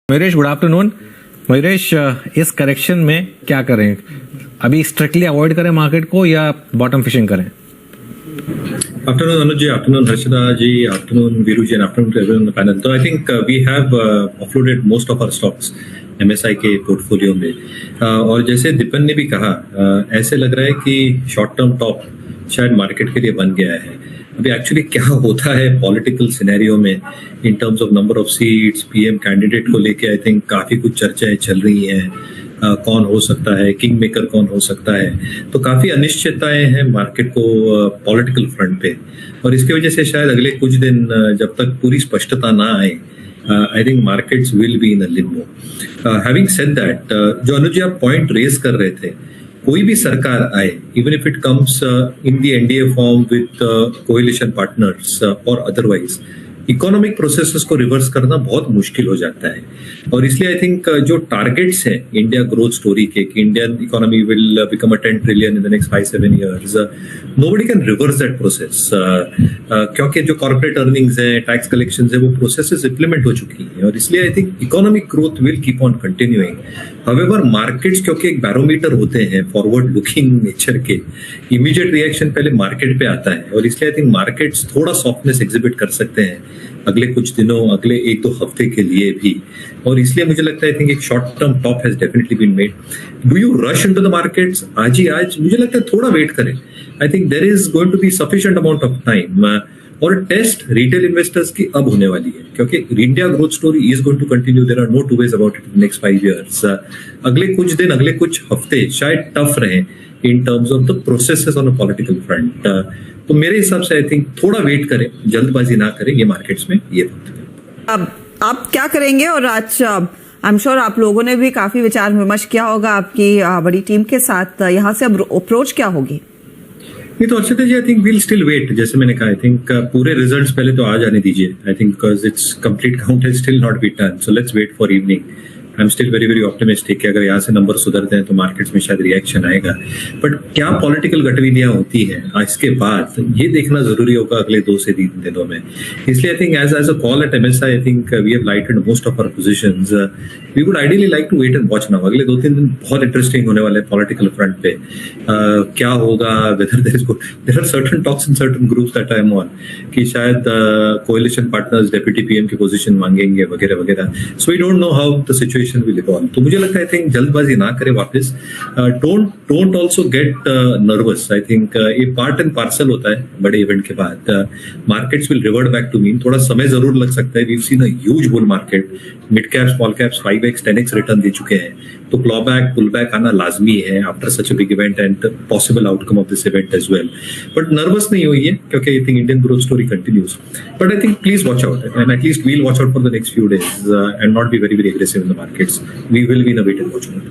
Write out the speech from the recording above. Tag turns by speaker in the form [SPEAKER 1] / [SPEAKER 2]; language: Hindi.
[SPEAKER 1] Mayuresh, good afternoon. मयूरेश, इस करेक्शन में क्या करें? अभी स्ट्रिक्टली अवॉइड करें मार्केट को या बॉटम फिशिंग करें?
[SPEAKER 2] Afternoon, Anuj ji. Afternoon, Harshada ji. Afternoon, Viru ji, and afternoon to everyone on the panel. So I think we have offloaded most of our stocks MSI के पोर्टफोलियो में, और जैसे दीपन ने भी कहा, ऐसे लग रहा है कि शॉर्ट टर्म टॉप शायद मार्केट के लिए बन गया है। अभी एक्चुअली क्या होता है पॉलिटिकल सिनेरियो में in terms of number of seats, PM candidate को लेके आई थिंक काफी कुछ चर्चाएं चल रही हैं। कौन हो सकता है, किंग मेकर कौन हो सकता है, तो काफी अनिश्चितताएं हैं मार्केट को पॉलिटिकल फ्रंट पे, और इसकी वजह से शायद अगले कुछ दिन जब तक पूरी स्पष्टता ना आए, I think markets will be in a Limbo. Having said that, जो अनुज जी आप पॉइंट रेज कर रहे थे, कोई भी सरकार आए, even if it comes in the NDA form with coalition partners और अदरवाइज, इकोनॉमिक प्रोसेसेस को रिवर्स करना बहुत मुश्किल हो जाता है। और इसलिए आई थिंक जो टारगेट्स हैं इंडिया ग्रोथ स्टोरी के कि Indian economy will become a 10 trillion in the next 5-7 years, nobody can reverse that process, क्योंकि जो कॉर्पोरेट अर्निंग्स है, टैक्स कलेक्शंस है, वो प्रोसेसेस इंप्लीमेंट हो चुकी हैं, और इसलिए I think economic growth will keep on continuing. However markets क्योंकि एक बैरोमीटर होते हैं फॉरवर्ड लुकिंग नेचर के, इमीडिएट रिएक्शन पहले मार्केट पे आता है, और इसलिए आई थिंक मार्केट्स थोड़ा सॉफ्टनेस एग्जिबिट कर सकते हैं अगले कुछ दिनों, अगले 1-2 हफ्ते के लिए भी, और इसलिए मुझे लगता है आई थिंक एक short term top has definitely been made. Do you rush into the markets आज ही? आज मुझे लगता है थोड़ा वेट करें। I think there is going to be sufficient amount of time, और टेस्ट रिटेल इन्वेस्टर्स की अब होने वाली है, क्योंकि India growth story is going to continue. There are no two ways about it in next 5 years। अगले कुछ दिन, अगले कुछ हफ्ते शायद टफ रहे in terms of the processes on a political front, तो मेरे हिसाब से आई थिंक थोड़ा वेट करें, जल्दबाजी ना करें ये मार्केट्स में, ये वक्त।
[SPEAKER 3] अब आप क्या करेंगे? और आज आई एम श्योर आप लोगों ने भी काफी विचार विमर्श किया होगा आपकी बड़ी टीम के साथ, यहाँ से अब अप्रोच क्या होगी?
[SPEAKER 2] ये तो Arshita ji, I think we'll still wait. जैसे मैंने कहा, आई थिंक पूरे रिजल्ट्स पहले तो आ जाने दीजिए। I think because it's complete count has still not been done, so let's wait for evening. I am still very very optimistic कि अगर यहाँ से नंबर सुधरते हैं तो मार्केट्स में शायद रिएक्शन आएगा, बट क्या पॉलिटिकल गतिविधियां होती हैं इसके बाद, ये देखना जरूरी होगा अगले 2 से 3 दिनों में। इसलिए I think as a call at MSI, I think we have lighted most of our positions. We would ideally like to wait and watch now. अगले 2-3 दिन बहुत इंटरेस्टिंग होने वाले हैं पॉलिटिकल फ्रंट पे। क्या होगा, whether there are certain talks in certain groups that I am on कि शायद कोएलिशन पार्टनर्स डेप्यूटी पीएम की पोजीशन मांगेंगे वगैरह वगैरह। So we don't know how the situation will evolve. तो मुझे लगता है आई थिंक जल्दबाजी ना करें वापस। Don't also get nervous. I think ये पार्ट एंड पार्सल होता है बड़े इवेंट के बाद। Markets will revert back to mean. थोड़ा समय जरूर लग सकता है। We have seen a huge bull market, mid cap small caps 5x 10x return दे चुके हैं, तो क्लॉ बैक पुल बैक आना लाजमी है after such a big event and possible outcome of this event as well. But nervous नहीं होइए, क्योंकि I think Indian growth story continues. But I think please watch out, and at least we'll watch out for the next few days and not be very very aggressive in the markets. We will be in a wait and watch mode.